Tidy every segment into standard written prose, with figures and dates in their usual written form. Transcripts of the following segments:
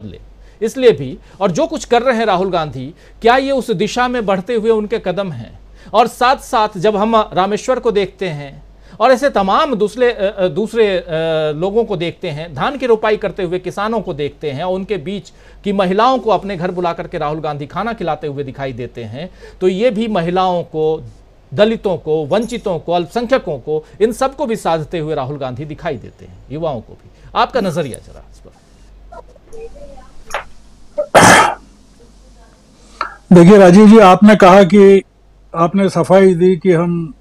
बदले। इसलिए भी, और जो कुछ कर रहे हैं राहुल गांधी, क्या ये उस दिशा में बढ़ते हुए उनके कदम हैं? और साथ साथ जब हम रामेश्वर को देखते हैं और ऐसे तमाम दूसरे लोगों को देखते हैं, धान की रोपाई करते हुए किसानों को देखते हैं और उनके बीच की महिलाओं को अपने घर बुला करके राहुल गांधी खाना खिलाते हुए दिखाई देते हैं, तो ये भी महिलाओं को, दलितों को, वंचितों को, अल्पसंख्यकों को, इन सबको भी साधते हुए राहुल गांधी दिखाई देते हैं, युवाओं को भी। आपका नजरिया जरा इस पर। देखिए राजीव जी, आपने कहा कि आपने सफाई दी कि हम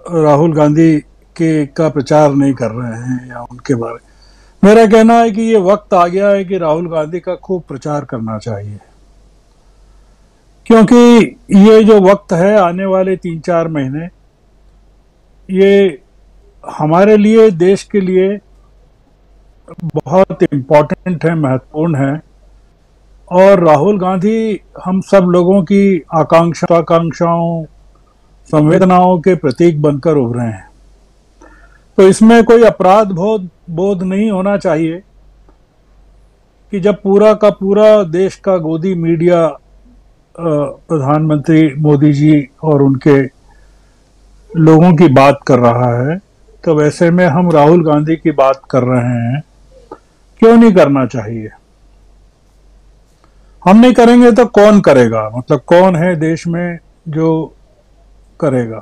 राहुल गांधी के का प्रचार नहीं कर रहे हैं या उनके बारे। मेरा कहना है कि ये वक्त आ गया है कि राहुल गांधी का खूब प्रचार करना चाहिए, क्योंकि ये जो वक्त है, आने वाले 3-4 महीने, ये हमारे लिए, देश के लिए बहुत इम्पोर्टेंट है, महत्वपूर्ण है। और राहुल गांधी हम सब लोगों की आकांक्षाओं, संवेदनाओं के प्रतीक बनकर उभरे हैं। तो इसमें कोई अपराध बोध नहीं होना चाहिए कि जब पूरा का पूरा देश का गोदी मीडिया प्रधानमंत्री मोदी जी और उनके लोगों की बात कर रहा है, तो वैसे में हम राहुल गांधी की बात कर रहे हैं। क्यों नहीं करना चाहिए? हम नहीं करेंगे तो कौन करेगा? मतलब कौन है देश में जो करेगा?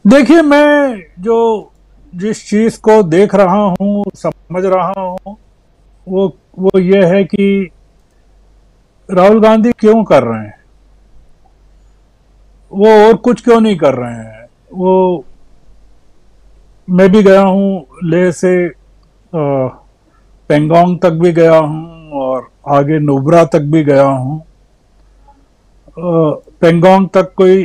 देखिए, मैं जिस चीज को देख रहा हूं, समझ रहा हूं, वो ये है कि राहुल गांधी क्यों कर रहे हैं, वो और कुछ क्यों नहीं कर रहे हैं। मैं भी गया हूं, लेह से पेंगोंग तक भी गया हूं और आगे नुब्रा तक भी गया हूं। पेंगोंग तक कोई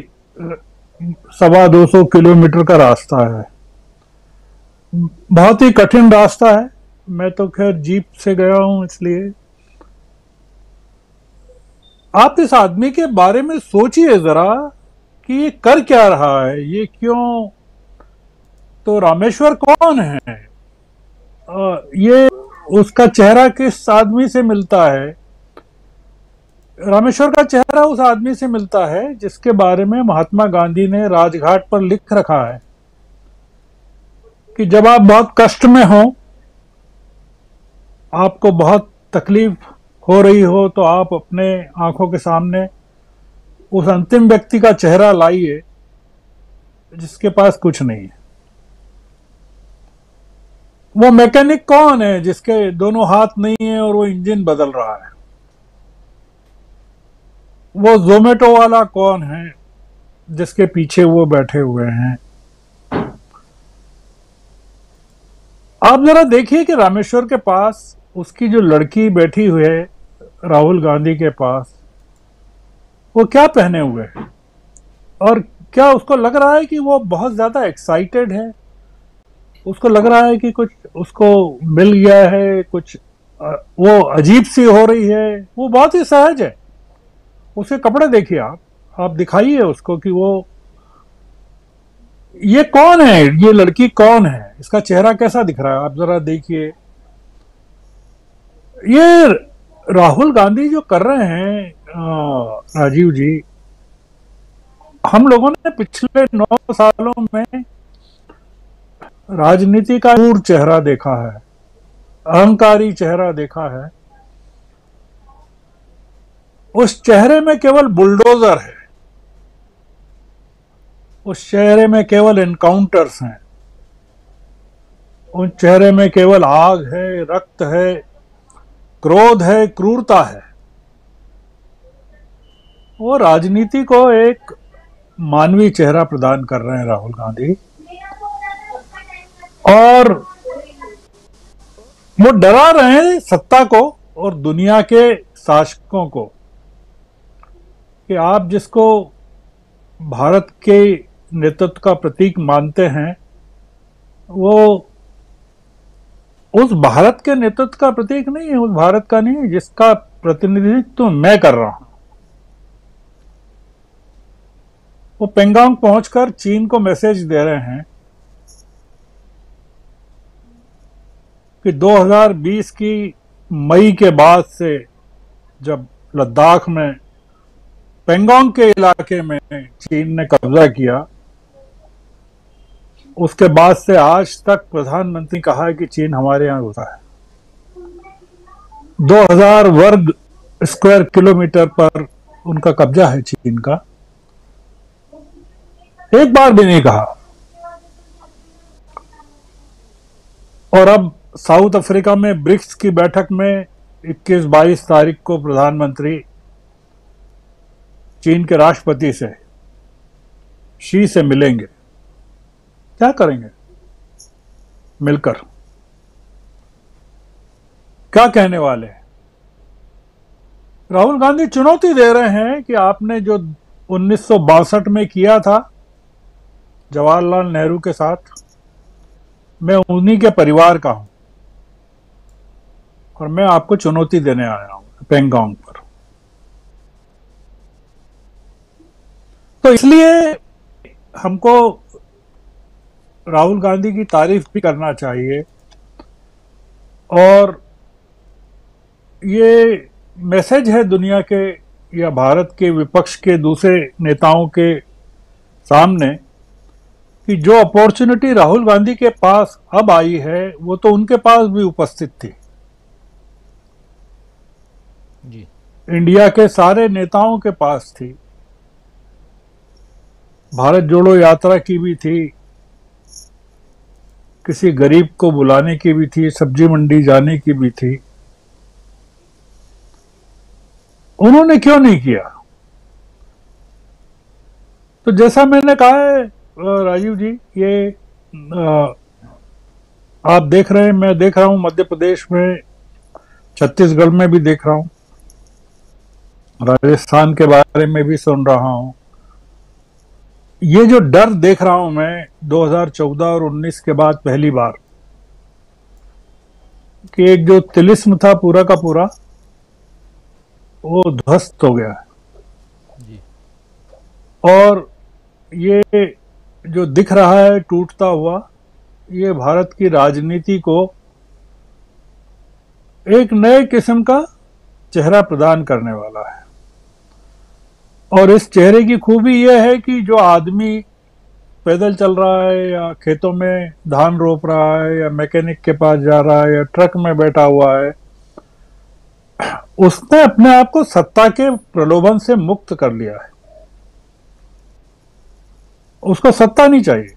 250 किलोमीटर का रास्ता है, बहुत ही कठिन रास्ता है। मैं तो खैर जीप से गया हूं। इसलिए आप इस आदमी के बारे में सोचिए जरा कि ये कर क्या रहा है, ये क्यों। तो रामेश्वर कौन है? ये उसका चेहरा किस आदमी से मिलता है? रामेश्वर का चेहरा उस आदमी से मिलता है जिसके बारे में महात्मा गांधी ने राजघाट पर लिख रखा है कि जब आप बहुत कष्ट में हो, आपको बहुत तकलीफ हो रही हो, तो आप अपने आंखों के सामने उस अंतिम व्यक्ति का चेहरा लाइए जिसके पास कुछ नहीं है। वो मैकेनिक कौन है जिसके दोनों हाथ नहीं है और वो इंजन बदल रहा है? वो जोमेटो वाला कौन है जिसके पीछे वो बैठे हुए हैं? आप जरा देखिए कि रामेश्वर के पास उसकी जो लड़की बैठी हुई है राहुल गांधी के पास, वो क्या पहने हुए है? और क्या उसको लग रहा है कि वो बहुत ज्यादा एक्साइटेड है? उसको लग रहा है कि कुछ उसको मिल गया है, कुछ वो अजीब सी हो रही है? वो बहुत ही सहज है। उसके कपड़े देखिए, आप दिखाइए उसको कि वो, ये कौन है, ये लड़की कौन है, इसका चेहरा कैसा दिख रहा है, आप जरा देखिए। ये राहुल गांधी जो कर रहे हैं राजीव जी, हम लोगों ने पिछले 9 सालों में राजनीति का क्रूर चेहरा देखा है, अहंकारी चेहरा देखा है। उस चेहरे में केवल बुलडोजर है, उस चेहरे में केवल एनकाउंटर्स हैं, उस चेहरे में केवल आग है, रक्त है, क्रोध है, क्रूरता है। वो राजनीति को एक मानवीय चेहरा प्रदान कर रहे हैं राहुल गांधी, और वो डरा रहे हैं सत्ता को और दुनिया के शासकों को कि आप जिसको भारत के नेतृत्व का प्रतीक मानते हैं, वो उस भारत के नेतृत्व का प्रतीक नहीं है, उस भारत का नहीं है जिसका प्रतिनिधित्व मैं कर रहा हूं। वो पेंगोंग पहुंचकर चीन को मैसेज दे रहे हैं कि 2020 की मई के बाद से जब लद्दाख में पेंगोंग के इलाके में चीन ने कब्जा किया, उसके बाद से आज तक प्रधानमंत्री कहा है कि चीन हमारे यहां घुसा है। 2000 वर्ग स्क्वायर किलोमीटर पर उनका कब्जा है चीन का, एक बार भी नहीं कहा। और अब साउथ अफ्रीका में ब्रिक्स की बैठक में 21-22 तारीख को प्रधानमंत्री चीन के राष्ट्रपति से शी से मिलेंगे। क्या करेंगे मिलकर, क्या कहने वाले हैं? राहुल गांधी चुनौती दे रहे हैं कि आपने जो 1962 में किया था जवाहरलाल नेहरू के साथ, मैं उन्हीं के परिवार का हूं और मैं आपको चुनौती देने आया हूं पेंगोंग पर। तो इसलिए हमको राहुल गांधी की तारीफ भी करना चाहिए और ये मैसेज है दुनिया के या भारत के विपक्ष के दूसरे नेताओं के सामने कि जो अपॉर्चुनिटी राहुल गांधी के पास अब आई है वो तो उनके पास भी उपस्थित थी। जी। इंडिया के सारे नेताओं के पास थी। भारत जोड़ो यात्रा की भी थी, किसी गरीब को बुलाने की भी थी, सब्जी मंडी जाने की भी थी। उन्होंने क्यों नहीं किया? तो जैसा मैंने कहा है राजीव जी, ये आप देख रहे हैं, मैं देख रहा हूं मध्य प्रदेश में, छत्तीसगढ़ में भी देख रहा हूं, राजस्थान के बारे में भी सुन रहा हूं। ये जो डर देख रहा हूं मैं 2014 और 19 के बाद पहली बार, कि एक जो तिलिस्म था पूरा का पूरा वो ध्वस्त हो गया है। जी। और ये जो दिख रहा है टूटता हुआ, ये भारत की राजनीति को एक नए किस्म का चेहरा प्रदान करने वाला है। और इस चेहरे की खूबी यह है कि जो आदमी पैदल चल रहा है या खेतों में धान रोप रहा है या मैकेनिक के पास जा रहा है या ट्रक में बैठा हुआ है, उसने अपने आप को सत्ता के प्रलोभन से मुक्त कर लिया है। उसको सत्ता नहीं चाहिए।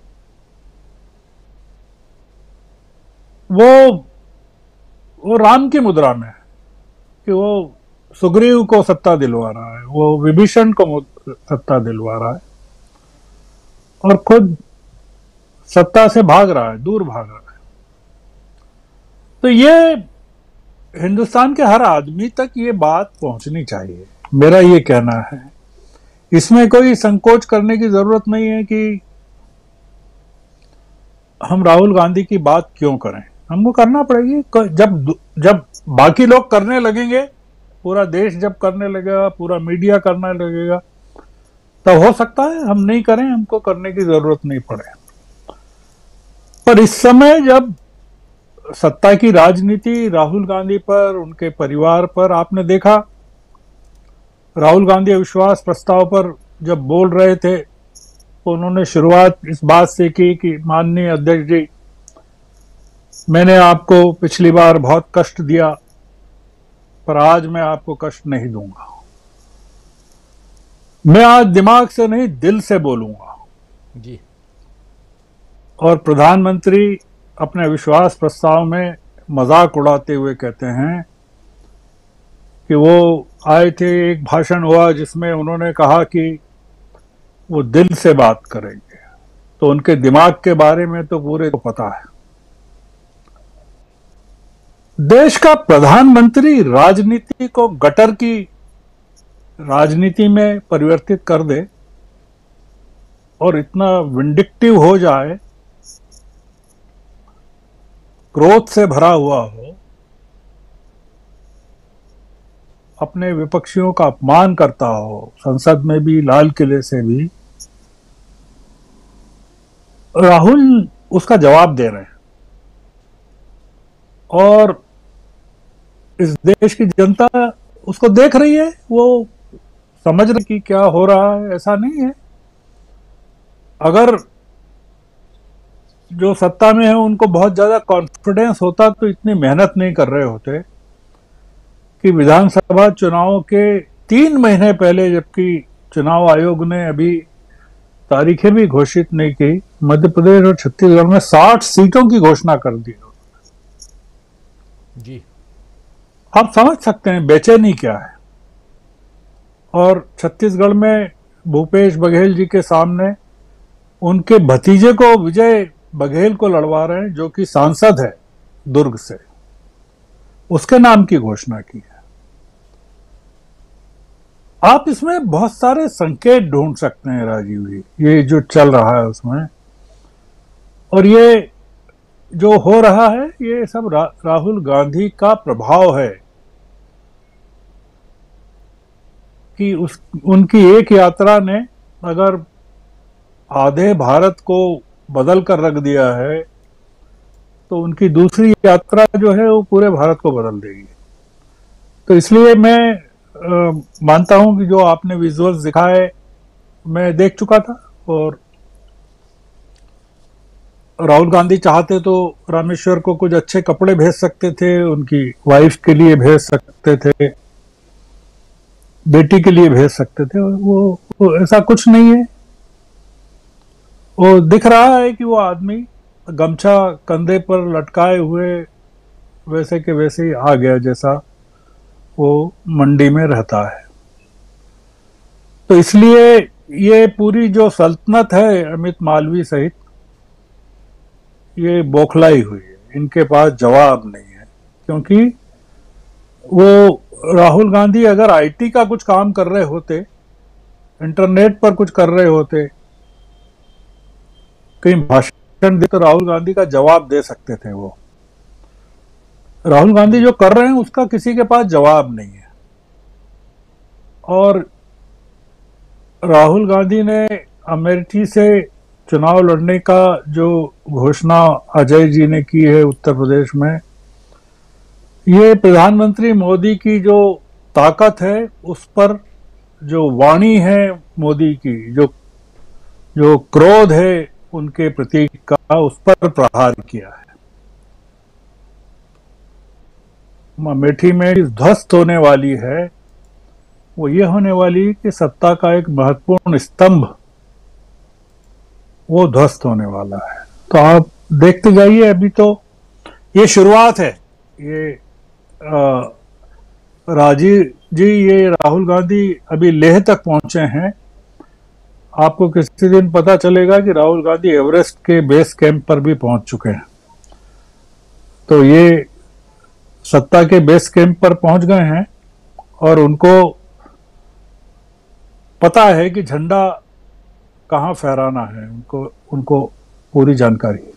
वो राम की मुद्रा में है कि वो सुग्रीव को सत्ता दिलवा रहा है, वो विभीषण को सत्ता दिलवा रहा है और खुद सत्ता से भाग रहा है, दूर भाग रहा है। तो ये हिंदुस्तान के हर आदमी तक ये बात पहुंचनी चाहिए, मेरा ये कहना है। इसमें कोई संकोच करने की जरूरत नहीं है कि हम राहुल गांधी की बात क्यों करें, हमको करना पड़ेगी। जब बाकी लोग करने लगेंगे, पूरा देश जब करने लगेगा, पूरा मीडिया करने लगेगा, तब हो सकता है हम नहीं करें, हमको करने की जरूरत नहीं पड़े। पर इस समय जब सत्ता की राजनीति राहुल गांधी पर, उनके परिवार पर, आपने देखा राहुल गांधी अविश्वास प्रस्ताव पर जब बोल रहे थे तो उन्होंने शुरुआत इस बात से की कि माननीय अध्यक्ष जी, मैंने आपको पिछली बार बहुत कष्ट दिया पर आज मैं आपको कष्ट नहीं दूंगा, मैं आज दिमाग से नहीं दिल से बोलूंगा। जी। और प्रधानमंत्री अपने विश्वास प्रस्ताव में मजाक उड़ाते हुए कहते हैं कि वो आए थे, एक भाषण हुआ जिसमें उन्होंने कहा कि वो दिल से बात करेंगे, तो उनके दिमाग के बारे में तो पूरे को पता है। देश का प्रधानमंत्री राजनीति को गटर की राजनीति में परिवर्तित कर दे और इतना विंडिक्टिव हो जाए, क्रोध से भरा हुआ हो, अपने विपक्षियों का अपमान करता हो, संसद में भी, लाल किले से भी, राहुल उसका जवाब दे रहे हैं। और इस देश की जनता उसको देख रही है, वो समझ रही कि क्या हो रहा है। ऐसा नहीं है, अगर जो सत्ता में है उनको बहुत ज्यादा कॉन्फिडेंस होता तो इतनी मेहनत नहीं कर रहे होते कि विधानसभा चुनाव के 3 महीने पहले, जबकि चुनाव आयोग ने अभी तारीखें भी घोषित नहीं की, मध्य प्रदेश और छत्तीसगढ़ में 60 सीटों की घोषणा कर दी। जी, आप समझ सकते हैं बेचैनी क्या है। और छत्तीसगढ़ में भूपेश बघेल जी के सामने उनके भतीजे को, विजय बघेल को लड़वा रहे हैं, जो कि सांसद है दुर्ग से, उसके नाम की घोषणा की है। आप इसमें बहुत सारे संकेत ढूंढ सकते हैं राजीव जी, ये जो चल रहा है उसमें। और ये जो हो रहा है ये सब राहुल गांधी का प्रभाव है कि उनकी एक यात्रा ने अगर आधे भारत को बदल कर रख दिया है, तो उनकी दूसरी यात्रा जो है वो पूरे भारत को बदल देगी। तो इसलिए मैं मानता हूं कि जो आपने विजुअल्स दिखाए मैं देख चुका था, और राहुल गांधी चाहते तो रामेश्वर को कुछ अच्छे कपड़े भेज सकते थे, उनकी वाइफ के लिए भेज सकते थे, बेटी के लिए भेज सकते थे। वो ऐसा कुछ नहीं है। वो दिख रहा है कि वो आदमी गमछा कंधे पर लटकाए हुए वैसे के वैसे ही आ गया, जैसा वो मंडी में रहता है। तो इसलिए ये पूरी जो सल्तनत है अमित मालवीय सहित, ये बौखलाई हुई है। इनके पास जवाब नहीं है, क्योंकि वो राहुल गांधी अगर आईटी का कुछ काम कर रहे होते, इंटरनेट पर कुछ कर रहे होते, कहीं भाषण दे, तो राहुल गांधी का जवाब दे सकते थे। वो राहुल गांधी जो कर रहे हैं उसका किसी के पास जवाब नहीं है। और राहुल गांधी ने अमेठी से चुनाव लड़ने का जो घोषणा अजय जी ने की है उत्तर प्रदेश में, ये प्रधानमंत्री मोदी की जो ताकत है, उस पर जो वाणी है मोदी की, जो क्रोध है उनके प्रतीक का, उस पर प्रहार किया है। अमेठी में ध्वस्त होने वाली है वो ये होने वाली कि सत्ता का एक महत्वपूर्ण स्तंभ वो ध्वस्त होने वाला है। तो आप देखते जाइए, अभी तो ये शुरुआत है। ये राजीव जी, ये राहुल गांधी अभी लेह तक पहुंचे हैं। आपको किसी दिन पता चलेगा कि राहुल गांधी एवरेस्ट के बेस कैंप पर भी पहुंच चुके हैं। तो ये सत्ता के बेस कैंप पर पहुंच गए हैं, और उनको पता है कि झंडा कहां फहराना है, उनको पूरी जानकारी है।